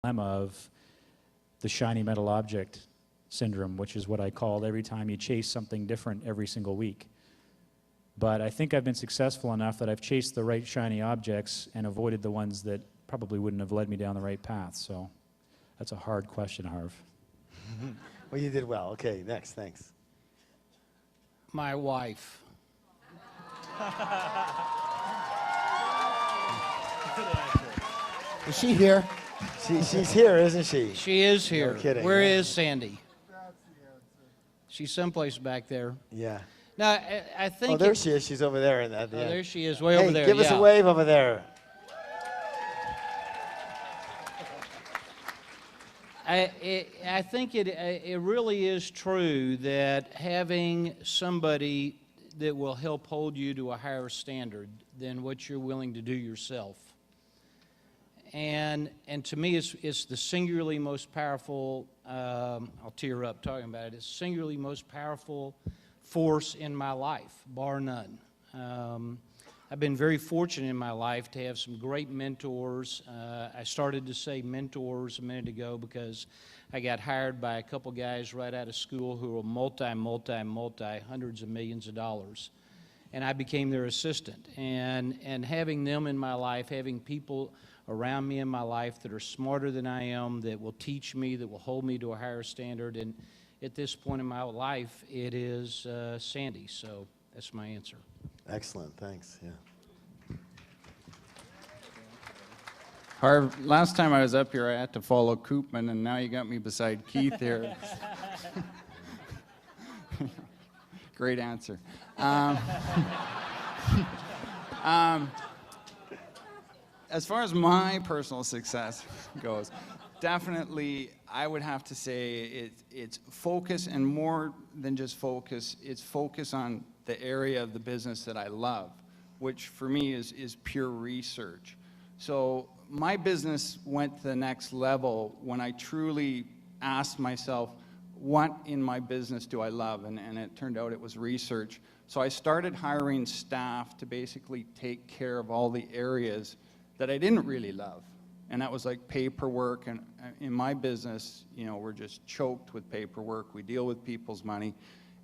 dilemma of the shiny metal object syndrome, which is what I called every time you chase something different every single week. But I think I've been successful enough that I've chased the right shiny objects and avoided the ones that probably wouldn't have led me down the right path. So that's a hard question, Harv. Well, you did well. Okay, next, thanks. My wife. Is she here? She's here, isn't she? She is here. No kidding. Where is Sandy? She's someplace back there. Yeah. Now, I think... Oh, there she is. She's over there. There she is, way hey, over there. Give us a wave over there. I think it really is true that having somebody that will help hold you to a higher standard than what you're willing to do yourself. And to me, it's the singularly most powerful, I'll tear up talking about it, it's the singularly most powerful force in my life, bar none. I've been very fortunate in my life to have some great mentors. I started to say mentors a minute ago because I got hired by a couple guys right out of school who were multi, hundreds of millions of dollars. And I became their assistant. And having them in my life, having people around me in my life that are smarter than I am, that will teach me, that will hold me to a higher standard. And at this point in my life, it is Sandy. So that's my answer. Excellent, thanks. Yeah. Harv, last time I was up here, I had to follow Koopman, and now you got me beside Keith here. Great answer. As far as my personal success goes, definitely I would have to say it's focus, and more than just focus, it's focus on the area of the business that I love, which for me is pure research. So my business went to the next level when I truly asked myself, what in my business do I love? And it turned out it was research. So I started hiring staff to basically take care of all the areas that I didn't really love. And that was like paperwork. And in my business, you know, we're just choked with paperwork. We deal with people's money.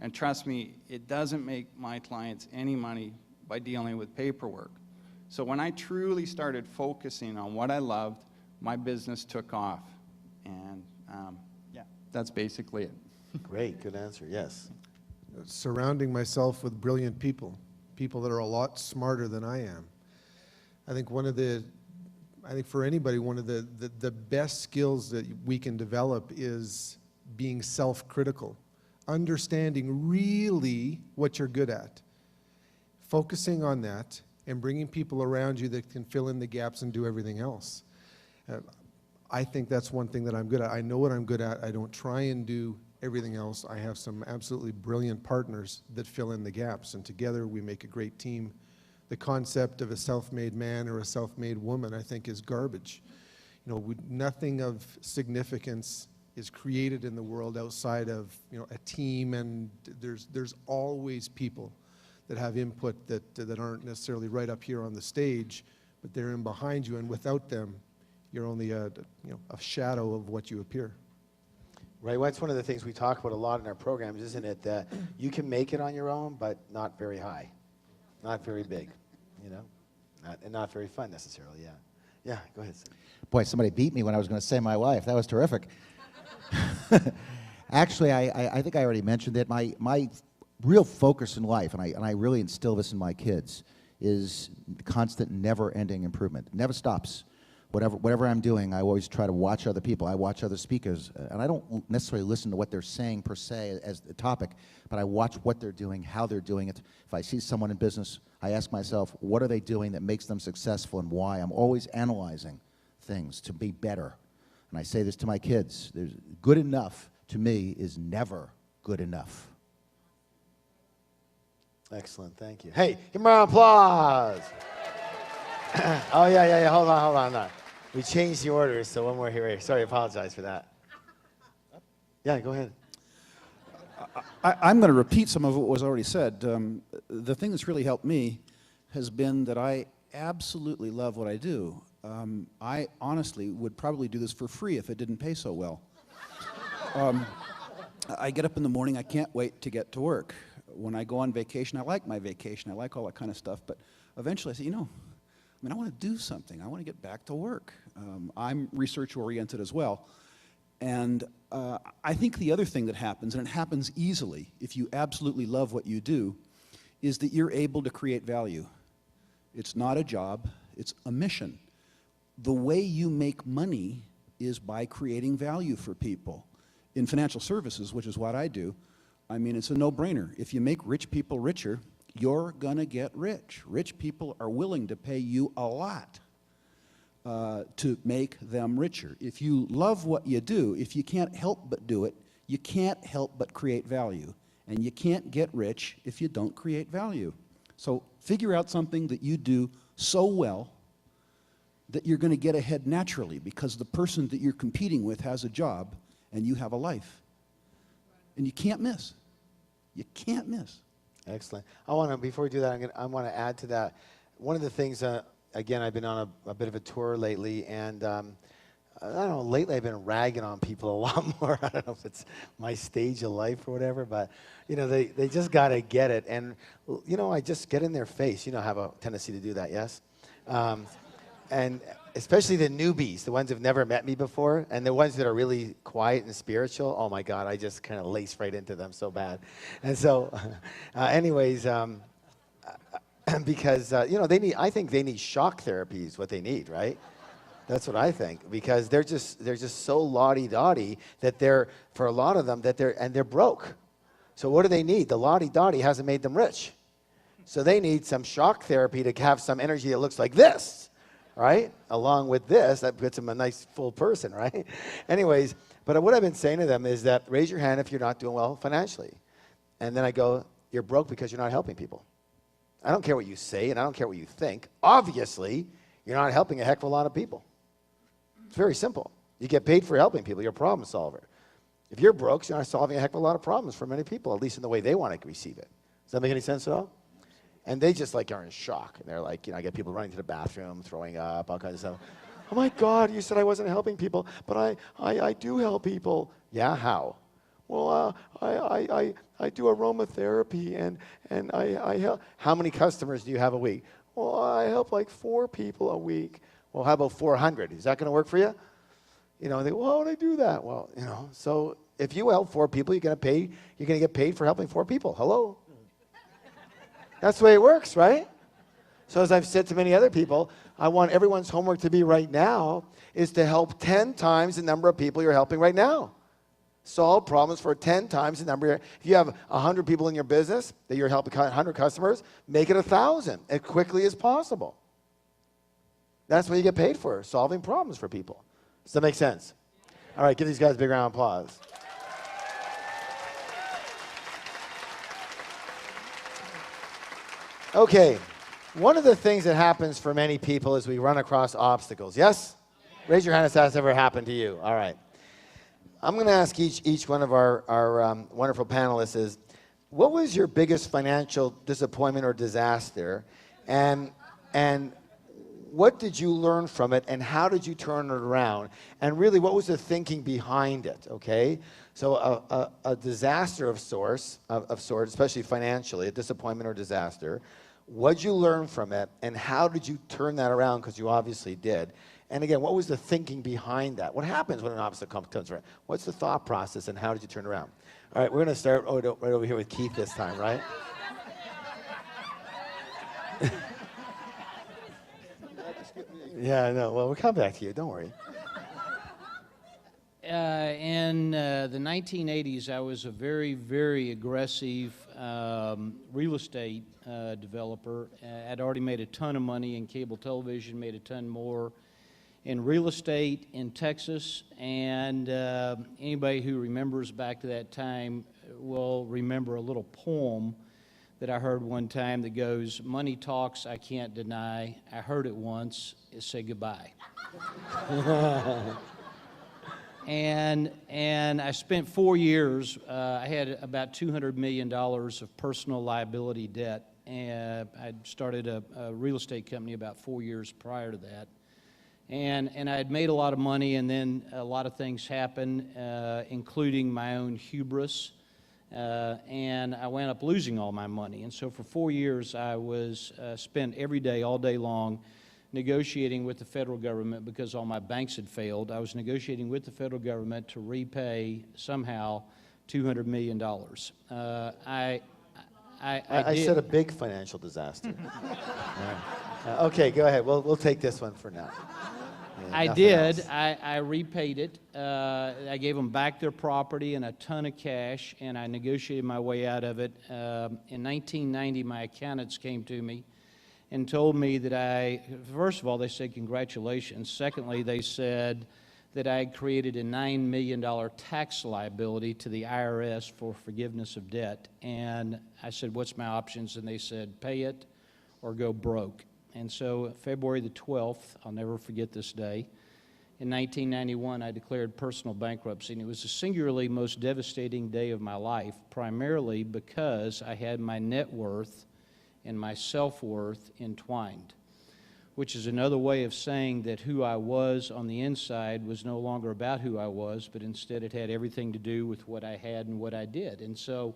And trust me, it doesn't make my clients any money by dealing with paperwork. So when I truly started focusing on what I loved, my business took off. And yeah, that's basically it. Great, good answer, yes. Surrounding myself with brilliant people, people that are a lot smarter than I am. I think for anybody, one of the best skills that we can develop is being self-critical. Understanding really what you're good at, focusing on that, and bringing people around you that can fill in the gaps and do everything else. I think that's one thing that I'm good at. I know what I'm good at. I don't try and do everything else. I have some absolutely brilliant partners that fill in the gaps, and together we make a great team. The concept of a self-made man or a self-made woman, I think, is garbage. You know, nothing of significance is created in the world outside of, you know, a team, and there's always people that have input that aren't necessarily right up here on the stage, but they're in behind you, and without them, you're only a shadow of what you appear. Right, well, that's one of the things we talk about a lot in our programs, isn't it? That you can make it on your own, but not very high, not very big, you know, and not very fun necessarily. Yeah, yeah. Go ahead. Sid. Boy, somebody beat me when I was going to say my wife. That was terrific. Actually, I think I already mentioned it. My real focus in life, and I really instill this in my kids, is constant, never-ending improvement. It never stops. Whatever I'm doing, I always try to watch other people. I watch other speakers, and I don't necessarily listen to what they're saying per se as the topic, but I watch what they're doing, how they're doing it. If I see someone in business, I ask myself, what are they doing that makes them successful and why? I'm always analyzing things to be better. And I say this to my kids, good enough to me is never good enough. Excellent, thank you. Hey, give me a round of applause. Oh, yeah, hold on. We changed the order, so one more here. Sorry, I apologize for that. Yeah, go ahead. I'm going to repeat some of what was already said. The thing that's really helped me has been that I absolutely love what I do. I honestly would probably do this for free if it didn't pay so well. I get up in the morning, I can't wait to get to work. When I go on vacation, I like my vacation, I like all that kind of stuff, but eventually I say, I want to do something. I want to get back to work. I'm research-oriented as well. And I think the other thing that happens, and it happens easily if you absolutely love what you do, is that you're able to create value. It's not a job, it's a mission. The way you make money is by creating value for people. In financial services, which is what I do, it's a no-brainer. If you make rich people richer, you're going to get rich. Rich people are willing to pay you a lot to make them richer. If you love what you do, if you can't help but do it, you can't help but create value. And you can't get rich if you don't create value. So figure out something that you do so well that you're going to get ahead naturally, because the person that you're competing with has a job and you have a life. And you can't miss. You can't miss. Excellent. Before we do that, I want to add to that. One of the things, again, I've been on a bit of a tour lately, and I don't know, lately I've been ragging on people a lot more. I don't know if it's my stage of life or whatever, but, they just got to get it. And, I just get in their face. I have a tendency to do that, yes? And especially the newbies, the ones who've never met me before, and the ones that are really quiet and spiritual, oh my God, I just kind of lace right into them so bad. And so, because, I think they need shock therapy is what they need, right? That's what I think, because they're just so lottie-dottie that for a lot of them, they're broke. So what do they need? The lottie-dottie hasn't made them rich. So they need some shock therapy to have some energy that looks like this. Right? Along with this, that puts them a nice full person, right? Anyways, but what I've been saying to them is that raise your hand if you're not doing well financially. And then I go, you're broke because you're not helping people. I don't care what you say, and I don't care what you think. Obviously, you're not helping a heck of a lot of people. It's very simple. You get paid for helping people. You're a problem solver. If you're broke, you're not solving a heck of a lot of problems for many people, at least in the way they want to receive it. Does that make any sense at all? And they just are in shock. And they're like, I get people running to the bathroom, throwing up, all kinds of stuff. Oh my God, you said I wasn't helping people, but I do help people. Yeah, how? Well, I do aromatherapy and I help. How many customers do you have a week? Well, I help like 4 people a week. Well, how about 400? Is that going to work for you? They go, well, how would I do that? Well, so if you help 4 people, you're going to get paid for helping 4 people. Hello? That's the way it works, right? So as I've said to many other people, I want everyone's homework to be right now is to help 10 times the number of people you're helping right now. Solve problems for 10 times the number. If you have 100 people in your business that you're helping 100 customers, make it 1,000 as quickly as possible. That's what you get paid for, solving problems for people. Does that make sense? All right, give these guys a big round of applause. Okay, one of the things that happens for many people is we run across obstacles. Yes? Raise your hand if that's ever happened to you. All right. I'm going to ask each one of our wonderful panelists is, what was your biggest financial disappointment or disaster? And what did you learn from it, and how did you turn it around? And really, what was the thinking behind it, okay? So a disaster of sorts, especially financially, a disappointment or disaster. What did you learn from it, and how did you turn that around? Because you obviously did. And again, what was the thinking behind that? What happens when an obstacle comes around? What's the thought process, and how did you turn it around? All right, we're going to start right over here with Keith this time, right? Yeah, I know. Well, we'll come back to you. Don't worry. In the 1980s, I was a very, very aggressive real estate developer. I'd already made a ton of money in cable television, made a ton more in real estate in Texas, and anybody who remembers back to that time will remember a little poem that I heard one time that goes, "Money talks, I can't deny. I heard it once, say goodbye." And I spent 4 years, I had about $200 million of personal liability debt, and I started a real estate company about 4 years prior to that. And I had made a lot of money, and then a lot of things happened, including my own hubris. And I wound up losing all my money. And so for 4 years, I was spent every day, all day long, negotiating with the federal government because all my banks had failed. I was negotiating with the federal government to repay somehow $200 million. I said a big financial disaster. Okay, go ahead. We'll take this one for now. Yeah, I nothing did. else. I repaid it. I gave them back their property and a ton of cash, and I negotiated my way out of it. In 1990, my accountants came to me and told me that first of all, they said congratulations. Secondly, they said that I had created a $9 million tax liability to the IRS for forgiveness of debt. And I said, what's my options? And they said, pay it or go broke. And so February the 12th, I'll never forget this day, in 1991, I declared personal bankruptcy. And it was the singularly most devastating day of my life, primarily because I had my net worth and my self-worth entwined, which is another way of saying that who I was on the inside was no longer about who I was, but instead it had everything to do with what I had and what I did. And so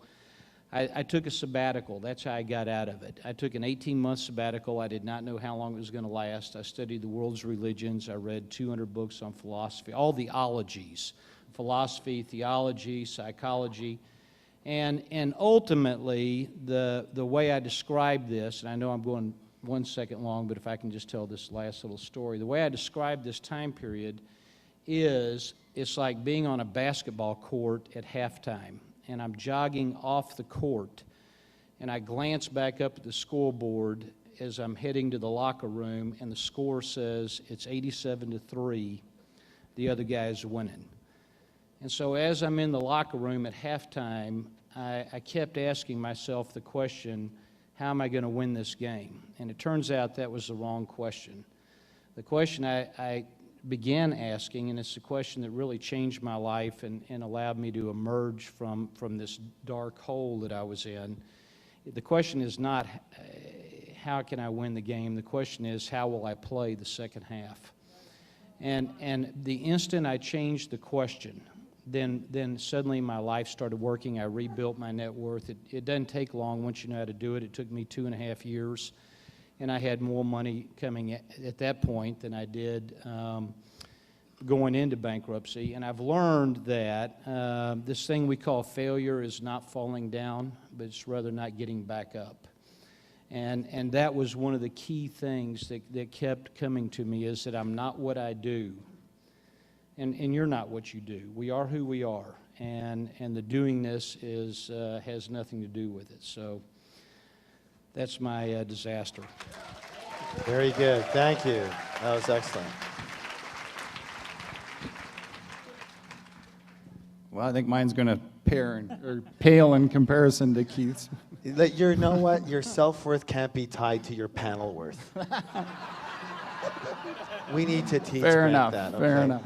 I took a sabbatical. That's how I got out of it. I took an 18-month sabbatical. I did not know how long it was going to last. I studied the world's religions. I read 200 books on philosophy, all the ologies, philosophy, theology, psychology. And ultimately, the way I describe this, and I know I'm going 1 second long, but if I can just tell this last little story. The way I describe this time period is it's like being on a basketball court at halftime, and I'm jogging off the court, and I glance back up at the scoreboard as I'm heading to the locker room, and the score says it's 87-3. The other guy's winning. And so as I'm in the locker room at halftime, I kept asking myself the question, how am I going to win this game? And it turns out that was the wrong question. The question I began asking, and it's the question that really changed my life and allowed me to emerge from this dark hole that I was in. The question is not how can I win the game? The question is how will I play the second half? And the instant I changed the question, then suddenly my life started working. I rebuilt my net worth. It doesn't take long once you know how to do it. It took me 2.5 years, and I had more money coming at that point than I did going into bankruptcy. And I've learned that this thing we call failure is not falling down, but it's rather not getting back up. And that was one of the key things that kept coming to me, is that I'm not what I do. And you're not what you do. We are who we are, and the doingness has nothing to do with it. So that's my disaster. Very good. Thank you. That was excellent. Well, I think mine's going to pale in comparison to Keith's. You know what? Your self-worth can't be tied to your panel worth. We need to teach Brent that. Okay? Fair enough.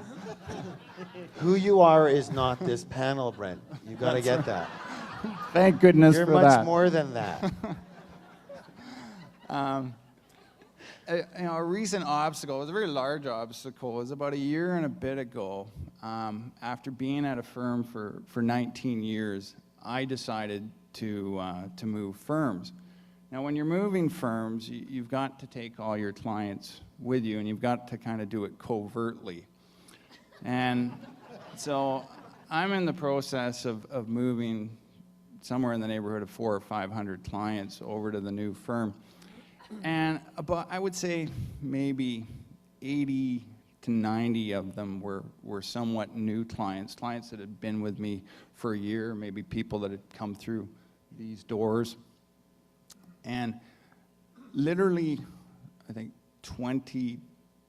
Who you are is not this panel, Brent. You got to get that. Thank goodness You're for that. much more than that. A recent obstacle, it was a very large obstacle, it was about a year and a bit ago. After being at a firm for 19 years, I decided to move firms. Now, when you're moving firms, you've got to take all your clients with you, and you've got to kind of do it covertly. And so I'm in the process of moving somewhere in the neighborhood of 400 or 500 clients over to the new firm. And about, I would say maybe 80 to 90 of them were somewhat new clients that had been with me for a year, maybe people that had come through these doors. And literally, I think 20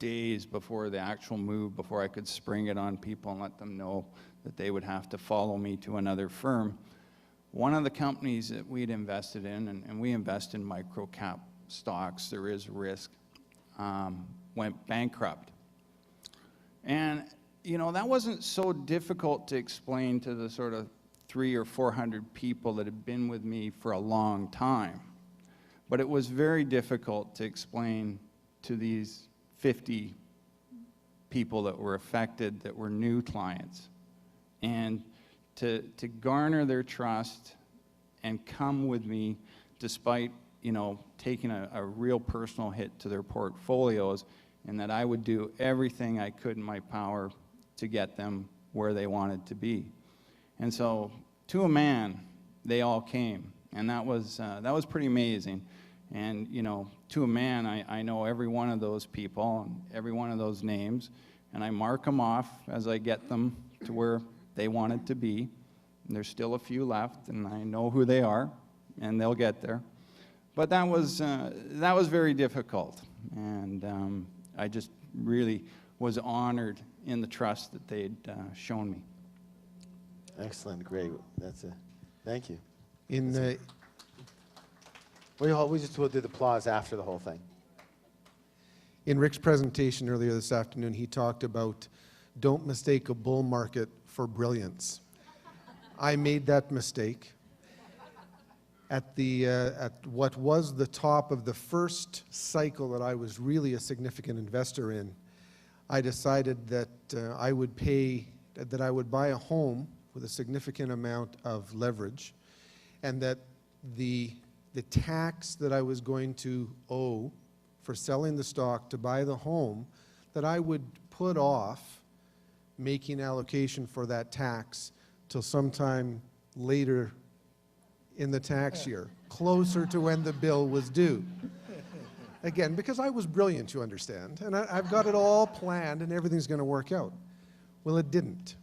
days before the actual move, before I could spring it on people and let them know that they would have to follow me to another firm, one of the companies that we'd invested in, and we invest in micro-cap stocks, there is risk, went bankrupt. And, you know, that wasn't so difficult to explain to the sort of 300 or 400 people that had been with me for a long time. But it was very difficult to explain to these 50 people that were affected that were new clients. And to garner their trust and come with me despite, you know, taking a real personal hit to their portfolios, and that I would do everything I could in my power to get them where they wanted to be. And so, to a man, they all came, and that was pretty amazing. And, you know, to a man, I know every one of those people and every one of those names, and I mark them off as I get them to where they wanted to be. And there's still a few left, and I know who they are, and they'll get there. But that was very difficult, and I just really was honored in the trust that they'd shown me. Excellent, great. Thank you. We'll do the applause after the whole thing. In Rick's presentation earlier this afternoon, he talked about don't mistake a bull market for brilliance. I made that mistake. At what was the top of the first cycle that I was really a significant investor in, I decided that I would buy a home with a significant amount of leverage, and that the tax that I was going to owe for selling the stock to buy the home, that I would put off making allocation for that tax till sometime later in the tax year, closer to when the bill was due. Again, because I was brilliant, you understand, and I've got it all planned and everything's going to work out. Well, it didn't.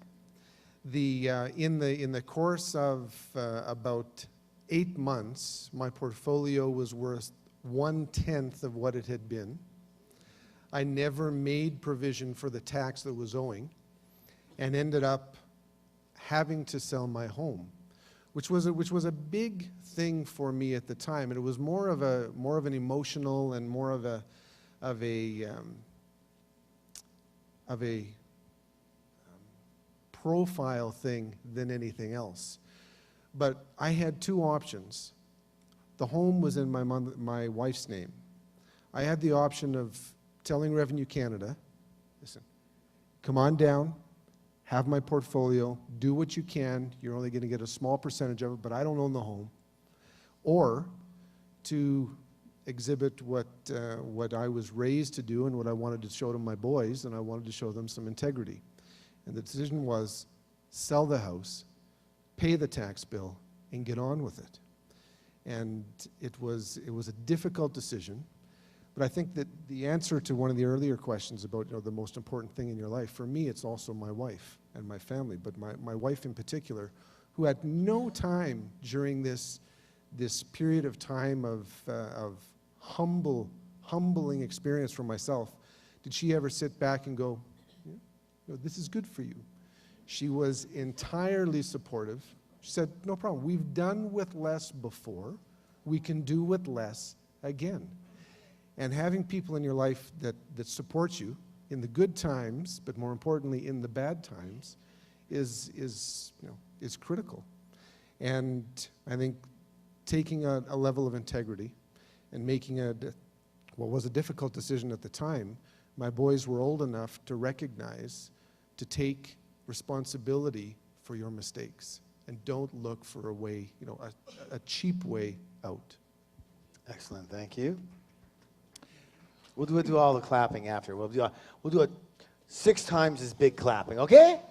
In the course of about 8 months, my portfolio was worth 1/10 of what it had been. I never made provision for the tax that was owing, and ended up having to sell my home, which was a big thing for me at the time, and it was more of an emotional and more of a profile thing than anything else. But I had two options. The home was in my wife's name. I had the option of telling Revenue Canada, listen, come on down, have my portfolio, do what you can, you're only going to get a small percentage of it, but I don't own the home. Or to exhibit what I was raised to do and what I wanted to show to my boys, and I wanted to show them some integrity. And the decision was sell the house, pay the tax bill, and get on with it. And it was a difficult decision, but I think that the answer to one of the earlier questions about, you know, the most important thing in your life, for me it's also my wife and my family, but my wife in particular, who at no time during this period of time of humbling experience for myself did she ever sit back and go, yeah, you know, this is good for you. She was entirely supportive. She said, no problem, we've done with less before, we can do with less again. And having people in your life that support you in the good times, but more importantly in the bad times, is critical. And I think taking a level of integrity and making what was a difficult decision at the time, my boys were old enough to recognize, to take responsibility for your mistakes, and don't look for a way, you know, a cheap way out. Excellent, thank you. We'll do all the clapping after. We'll do it 6 times as big clapping, okay?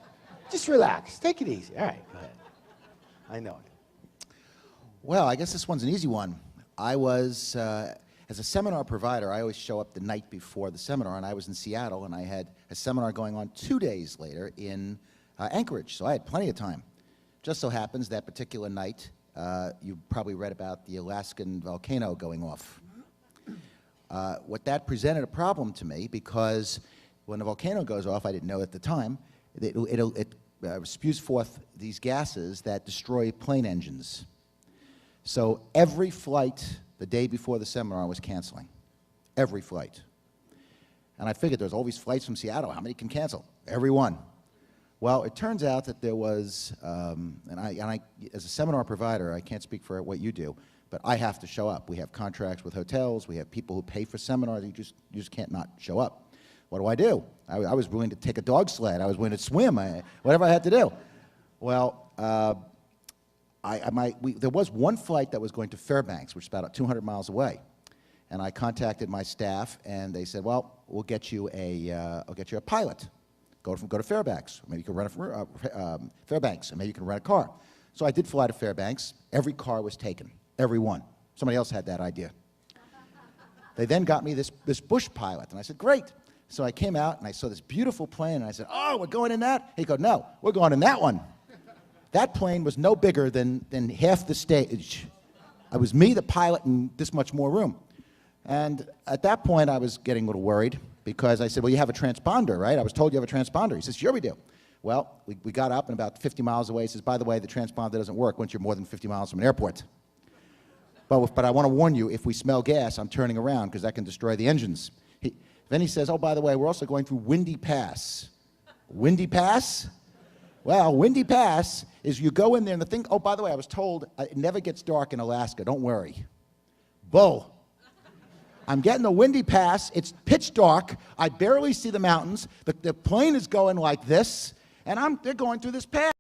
Just relax, take it easy. All right, go ahead. I know it. Well, I guess this one's an easy one. I was, as a seminar provider, I always show up the night before the seminar, and I was in Seattle, and I had a seminar going on 2 days later in Anchorage, so I had plenty of time. Just so happens that particular night, you probably read about the Alaskan volcano going off. What that presented a problem to me, because when a volcano goes off, I didn't know at the time, it spews forth these gases that destroy plane engines. So every flight the day before the seminar was canceling. Every flight. And I figured there's all these flights from Seattle. How many can cancel? Every one. Well, it turns out that there was, and I, as a seminar provider, I can't speak for what you do, but I have to show up. We have contracts with hotels. We have people who pay for seminars. You just can't not show up. What do? I was willing to take a dog sled. I was willing to swim, whatever I had to do. Well, there was one flight that was going to Fairbanks, which is about 200 miles away. And I contacted my staff, and they said, well, I'll get you a pilot. Go to Fairbanks. Maybe you can rent Fairbanks, and maybe you can rent a car. So I did fly to Fairbanks. Every car was taken, every one. Somebody else had that idea. They then got me this bush pilot, and I said, great. So I came out, and I saw this beautiful plane, and I said, oh, we're going in that? He goes, no, we're going in that one. That plane was no bigger than half the stage. It was me, the pilot, and this much more room. And at that point, I was getting a little worried, because I said, well, you have a transponder, right? I was told you have a transponder. He says, sure we do. Well, we got up, and about 50 miles away, he says, by the way, the transponder doesn't work once you're more than 50 miles from an airport. But I want to warn you, if we smell gas, I'm turning around, because that can destroy the engines. Then he says, oh, by the way, we're also going through Windy Pass. Windy Pass? Well, Windy Pass is you go in there, and the thing, oh, by the way, I was told it never gets dark in Alaska. Don't worry. Bull. I'm getting the Windy Pass. It's pitch dark. I barely see the mountains. The plane is going like this, and they're going through this pass.